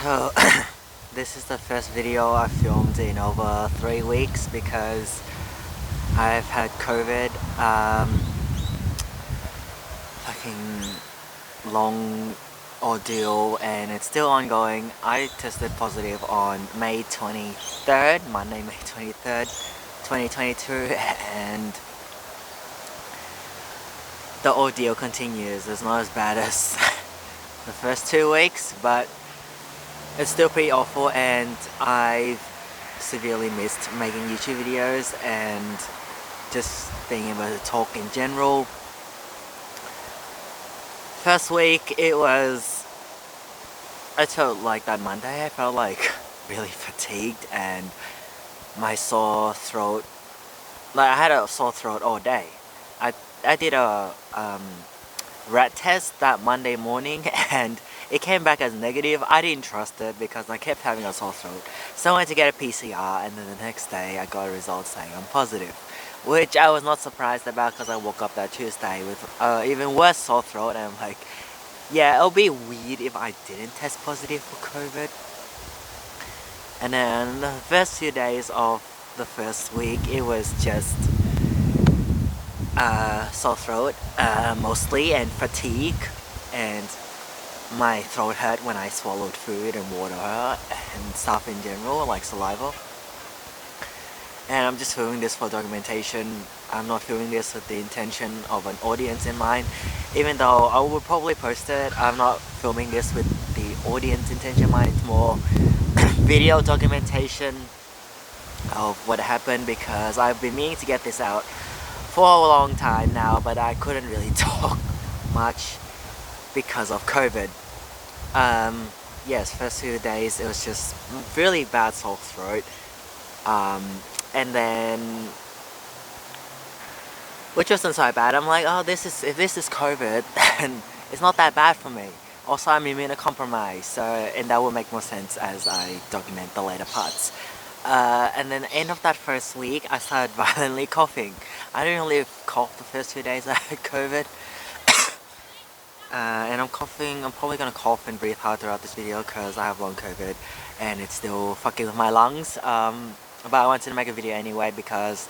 So this is the first video I filmed in over 3 weeks because I've had COVID. Fucking long ordeal and it's still ongoing. I tested positive on May 23rd, Monday, May 23rd, 2022, and the ordeal continues. It's not as bad as the first 2 weeks, but it's still pretty awful, and I've severely missed making YouTube videos and just being able to talk in general. First week I felt like that Monday, I felt like really fatigued and my sore throat, like I had a sore throat all day. I did a rat test that Monday morning and it came back as negative. I didn't trust it because I kept having a sore throat. So I went to get a PCR, and then the next day I got a result saying I'm positive, which I was not surprised about because I woke up that Tuesday with even worse sore throat, and I'm like, yeah, it'll be weird if I didn't test positive for COVID. And then the first few days of the first week, it was just sore throat mostly, and fatigue, and my throat hurt when I swallowed food and water and stuff in general, like saliva. And I'm just filming this for documentation. I'm not filming this with the intention of an audience in mind, even though I will probably post it. I'm not filming this with the audience intention in mind. It's more video documentation of what happened, because I've been meaning to get this out for a long time now, but I couldn't really talk much because of COVID. Yes, first few days it was just really bad sore throat, and then, which wasn't so bad. I'm like, oh, if this is COVID, then it's not that bad for me. Also, I'm immunocompromised, so, and that will make more sense as I document the later parts. And then end of that first week, I started violently coughing. I didn't really cough the first few days I had COVID. And I'm coughing. I'm probably gonna cough and breathe hard throughout this video because I have long COVID and it's still fucking with my lungs. But I wanted to make a video anyway because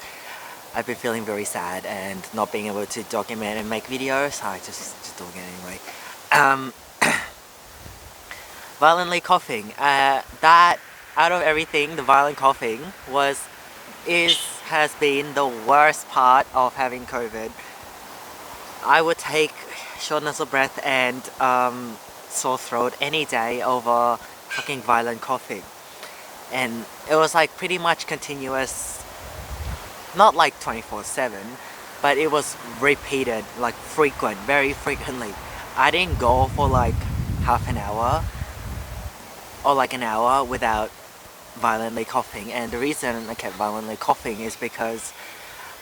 I've been feeling very sad and not being able to document and make videos, so I just doing it anyway. Violently coughing. That, out of everything, the violent coughing has been the worst part of having COVID. I would take shortness of breath and sore throat any day over fucking violent coughing. And it was like pretty much continuous, not like 24/7, but it was repeated, like frequent, very frequently. I didn't go for like half an hour or like an hour without violently coughing. And the reason I kept violently coughing is because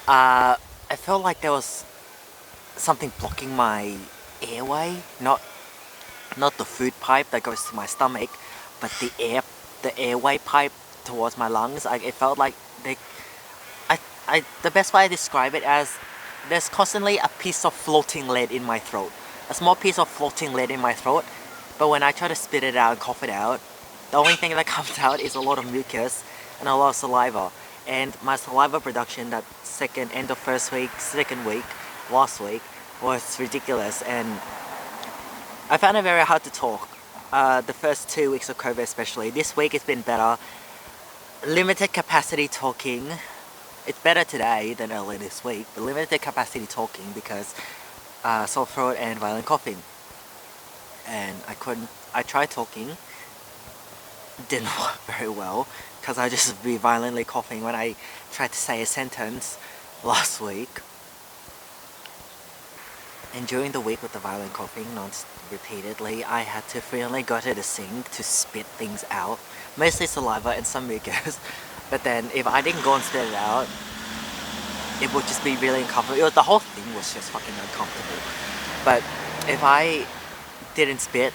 I felt like there was something blocking my airway, not the food pipe that goes to my stomach, but the airway pipe towards my lungs. It felt like the best way I describe it as, there's constantly a piece of floating lead in my throat, a small piece of floating lead in my throat, but when I try to spit it out and cough it out, the only thing that comes out is a lot of mucus and a lot of saliva. And my saliva production that end of first week, second week, last week, was ridiculous, and I found it very hard to talk. The first 2 weeks of COVID especially. This week it's been better. Limited capacity talking. It's better today than earlier this week, but limited capacity talking because sore throat and violent coughing. And I tried talking. Didn't work very well because I just be violently coughing when I tried to say a sentence last week. And during the week with the violent coughing, repeatedly, I had to frequently go to the sink to spit things out, mostly saliva and some mucus. But then if I didn't go and spit it out, it would just be really uncomfortable. The whole thing was just fucking uncomfortable. But if I didn't spit,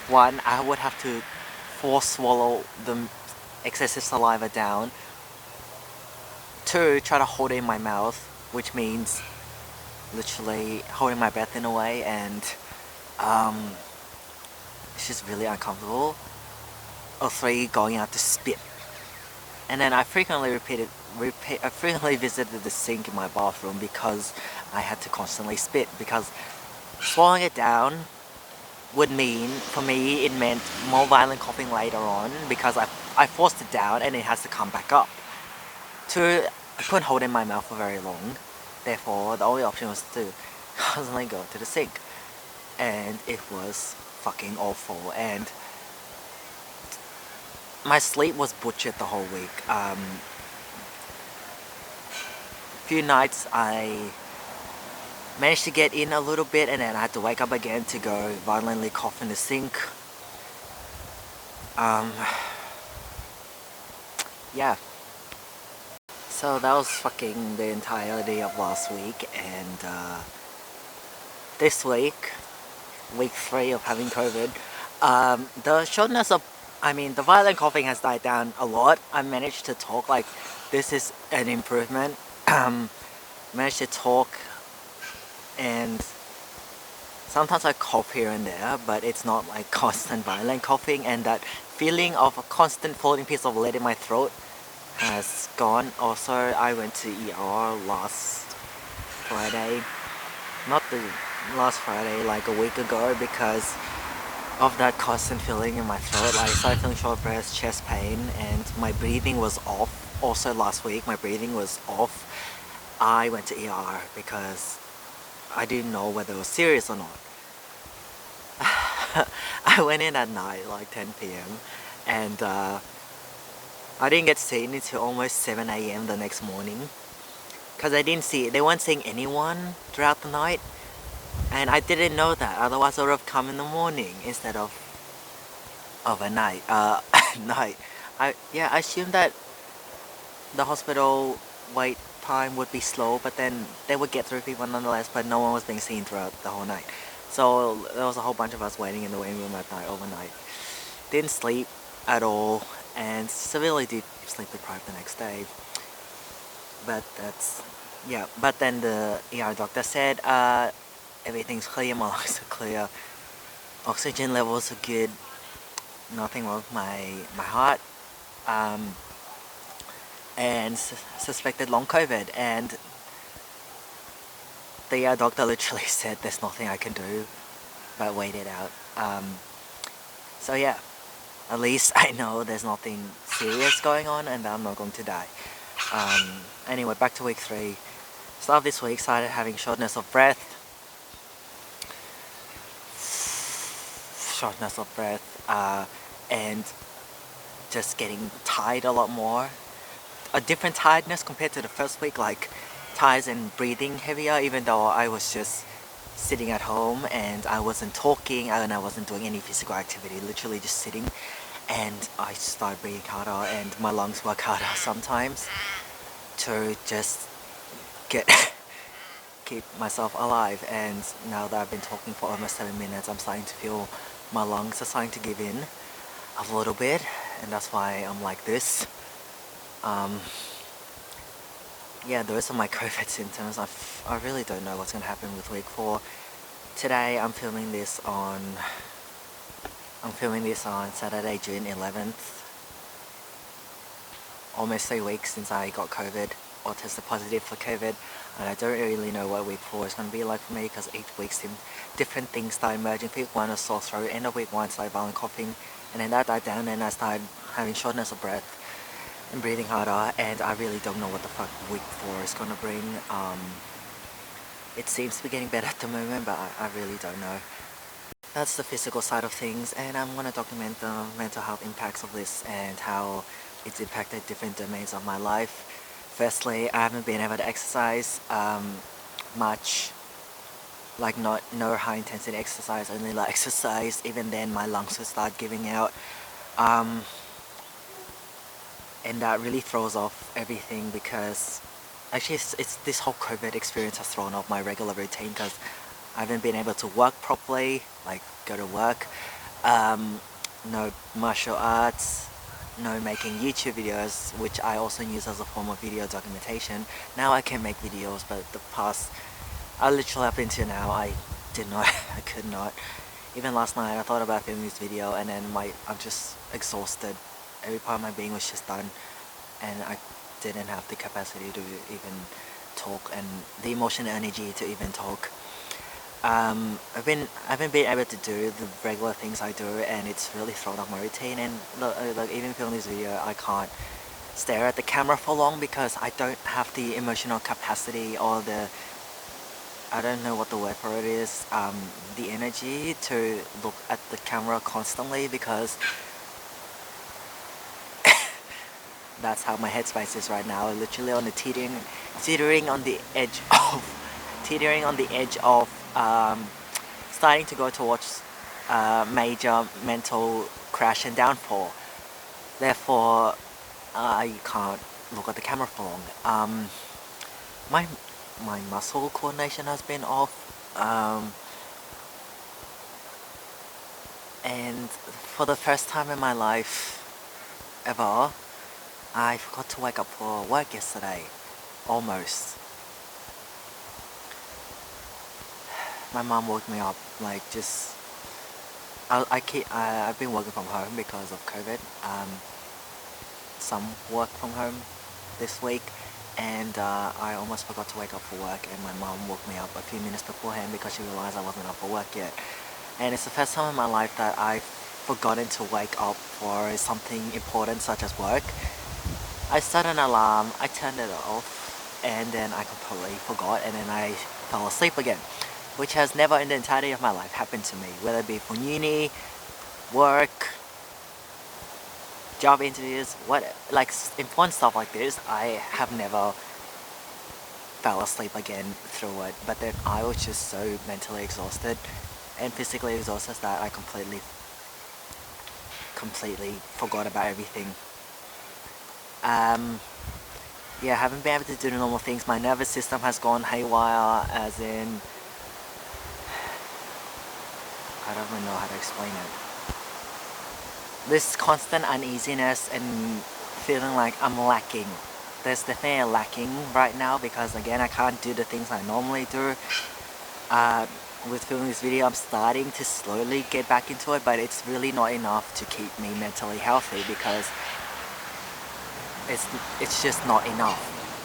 one, I would have to force swallow the excessive saliva down. Two, try to hold it in my mouth, which means literally holding my breath in a way, and it's just really uncomfortable. or 3 going out to spit. And then I frequently visited the sink in my bathroom because I had to constantly spit, because swallowing it down would mean, for me, it meant more violent coughing later on, because I forced it down and it has to come back up. 2, I couldn't hold it in my mouth for very long, therefore the only option was to constantly go to the sink, and it was fucking awful. And my sleep was butchered the whole week. Few nights I managed to get in a little bit, and then I had to wake up again to go violently cough in the sink. Yeah. So that was fucking the entirety of last week, and this week, week 3 of having COVID, the shortness of, the violent coughing has died down a lot. I managed to talk, like, this is an improvement. Managed to talk, and sometimes I cough here and there, but it's not like constant violent coughing, and that feeling of a constant floating piece of lead in my throat has gone. Also, I went to ER last Friday, not the last Friday, like a week ago, because of that constant feeling in my throat. Like, I started feeling short breath, chest pain, and my breathing was off. Also last week, my breathing was off. I went to ER because I didn't know whether it was serious or not. I went in at night, like 10 p.m, and I didn't get seen until almost 7 a.m. the next morning, because they weren't seeing anyone throughout the night, and I didn't know that. Otherwise I would have come in the morning instead of overnight. Night. I assumed that the hospital wait time would be slow, but then they would get through people nonetheless, but no one was being seen throughout the whole night. So there was a whole bunch of us waiting in the waiting room at night, overnight. Didn't sleep at all, and severely did sleep deprived the next day. But but then the ER doctor said, everything's clear, my lungs are clear, oxygen levels are good, nothing wrong with my heart, and suspected long COVID. And the doctor literally said there's nothing I can do but wait it out. So yeah, at least I know there's nothing serious going on and I'm not going to die. Anyway, back to week 3. Start of this week, started having shortness of breath, and just getting tired a lot more. A different tiredness compared to the first week, like tired and breathing heavier, even though I was just sitting at home and I wasn't talking and I wasn't doing any physical activity, literally just sitting, and I started breathing harder and my lungs work harder sometimes to just keep myself alive. And now that I've been talking for almost 7 minutes, I'm starting to feel my lungs are starting to give in a little bit, and that's why I'm like this. Yeah, the rest of my COVID symptoms, I really don't know what's going to happen with week 4. Today I'm filming this on Saturday, June 11th. Almost 3 weeks since I got COVID or tested positive for COVID, and I don't really know what week 4 is going to be like for me, because each week different things start emerging. Week 1 was sore throat, end of week 1 started violent coughing, and then that died down and I started having shortness of breath and breathing harder, and I really don't know what the fuck week 4 is going to bring. It seems to be getting better at the moment, but I really don't know. That's the physical side of things, and I'm going to document the mental health impacts of this and how it's impacted different domains of my life. Firstly, I haven't been able to exercise much, like no high intensity exercise, only light exercise. Even then my lungs will start giving out, and that really throws off everything, because actually it's this whole COVID experience has thrown off my regular routine, because I haven't been able to work properly, like go to work, no martial arts, no making YouTube videos, which I also use as a form of video documentation. Now I can make videos, but the past, I literally up until now, I did not, I could not. Even last night I thought about filming this video, and then I'm just exhausted. Every part of my being was just done, and I didn't have the capacity to even talk and the emotional energy to even talk. I haven't been able to do the regular things I do, and it's really thrown off my routine. And like even filming this video, I can't stare at the camera for long because I don't have the emotional capacity or the, I don't know what the word for it is, the energy to look at the camera constantly, because that's how my headspace is right now. Literally on the teetering on the edge of, teetering on the edge of starting to go towards major mental crash and downfall. Therefore, I can't look at the camera for long. My muscle coordination has been off, and for the first time in my life ever, I forgot to wake up for work yesterday. Almost. My mom woke me up, like, just I've been working from home because of COVID. Some work from home this week, and I almost forgot to wake up for work, and my mom woke me up a few minutes beforehand because she realized I wasn't up for work yet. And it's the first time in my life that I've forgotten to wake up for something important such as work. I set an alarm, I turned it off, and then I completely forgot, and then I fell asleep again, which has never in the entirety of my life happened to me, whether it be for uni, work, job interviews, like important stuff like this. I have never fell asleep again through it. But then I was just so mentally exhausted and physically exhausted that I completely forgot about everything. Yeah, I haven't been able to do the normal things. My nervous system has gone haywire, as in, I don't even know how to explain it. This constant uneasiness and feeling like I'm lacking. There's definitely a lacking right now because, again, I can't do the things I normally do. With filming this video, I'm starting to slowly get back into it, but it's really not enough to keep me mentally healthy because it's just not enough.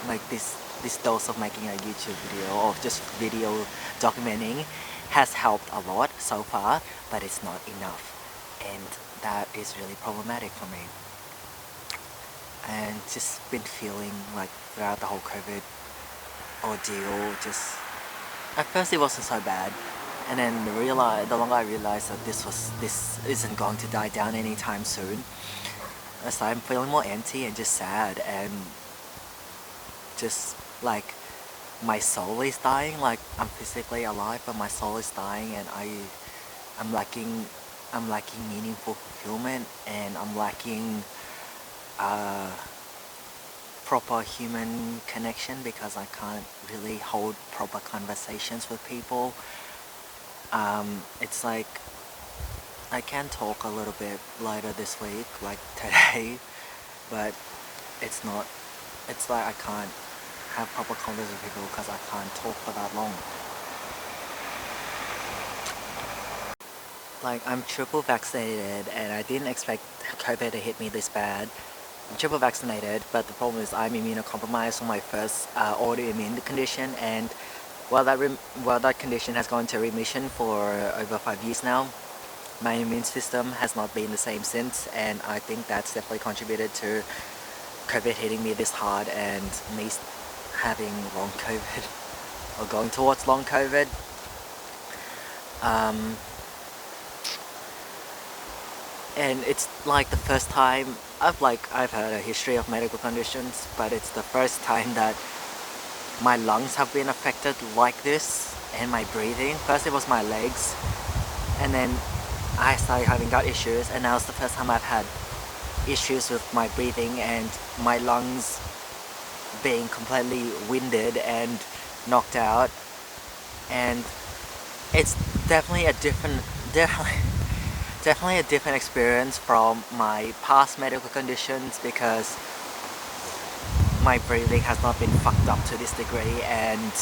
Like this dose of making a YouTube video or just video documenting has helped a lot so far, but it's not enough, and that is really problematic for me. And just been feeling like throughout the whole COVID ordeal, just at first it wasn't so bad, and then the longer I realized that this isn't going to die down anytime soon, I started feeling more empty and just sad, and just like my soul is dying. Like, I'm physically alive but my soul is dying, and I'm lacking meaningful fulfillment, and I'm lacking proper human connection because I can't really hold proper conversations with people. It's like I can talk a little bit later this week, like today, but it's like I can't have proper conversations with people because I can't talk for that long. Like, I'm triple vaccinated, and I didn't expect COVID to hit me this bad. I'm triple vaccinated, but the problem is I'm immunocompromised from my first autoimmune condition, and while that condition has gone into remission for over 5 years now, my immune system has not been the same since, and I think that's definitely contributed to COVID hitting me this hard and me having long COVID or going towards long COVID. And it's like the first time I've had a history of medical conditions, but it's the first time that my lungs have been affected like this, and my breathing. First it was my legs, and then I started having gut issues, and now it's the first time I've had issues with my breathing and my lungs being completely winded and knocked out. And it's definitely a different experience from my past medical conditions, because my breathing has not been fucked up to this degree, and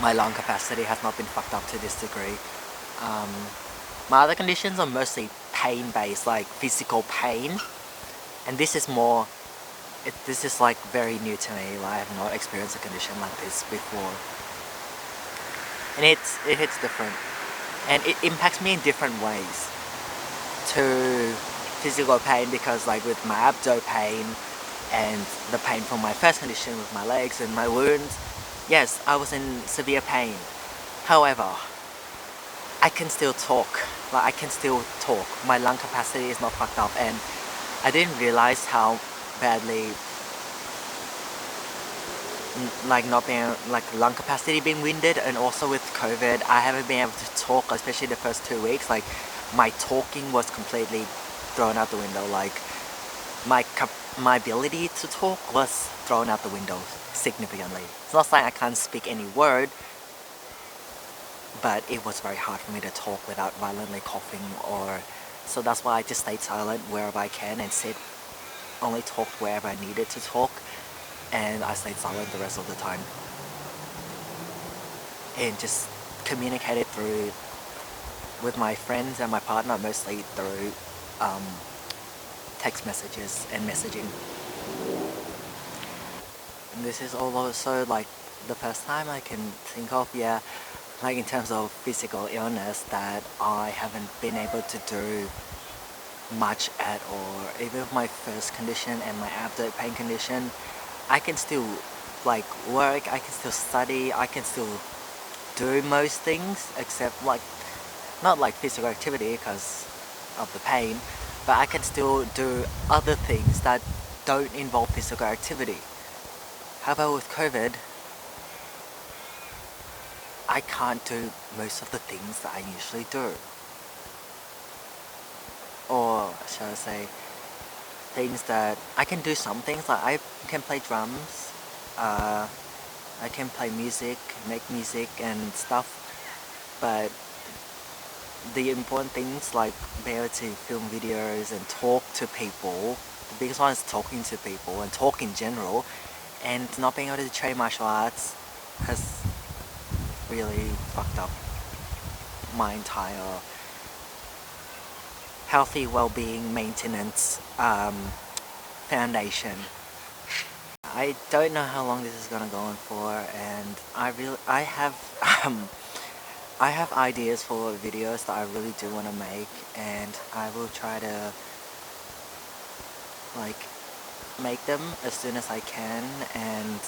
my lung capacity has not been fucked up to this degree. My other conditions are mostly pain based, like physical pain, and this is more, this is like very new to me. Like I have not experienced a condition like this before, and it hits different, and it impacts me in different ways. To physical pain, because like with my abdo pain and the pain from my first condition with my legs and my wounds, yes, I was in severe pain. However, I can still talk. Like I can still talk. My lung capacity is not fucked up, and I didn't realize how badly like not being like lung capacity being winded, and also with COVID I haven't been able to talk, especially the first 2 weeks. Like my talking was completely thrown out the window. Like my ability to talk was thrown out the window significantly. It's not like I can't speak any word, but it was very hard for me to talk without violently coughing, or so that's why I just stayed silent wherever I can and only talked wherever I needed to talk, and I stayed silent the rest of the time and just communicated through with my friends and my partner, mostly through text messages and messaging. And this is also like the first time I can think of, yeah, like in terms of physical illness, that I haven't been able to do much at all. Even with my first condition and my abdo pain condition, I can still like work, I can still study, I can still do most things, except like not like physical activity because of the pain, but I can still do other things that don't involve physical activity. However, with COVID, I can't do most of the things that I usually do. Or shall I say, things that I can do, some things like I can play drums, I can play music, make music and stuff, but the important things like being able to film videos and talk to people, the biggest one is talking to people and talk in general, and not being able to train martial arts has really fucked up my entire healthy well-being maintenance foundation. I don't know how long this is gonna go on for, and I have I have ideas for videos that I really do want to make, and I will try to like make them as soon as I can, and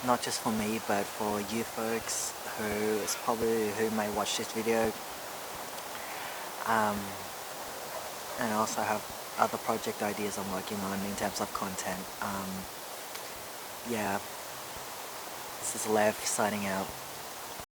not just for me but for you folks who may watch this video, and also have other project ideas I'm working on in terms of content. Yeah, this is Lev signing out.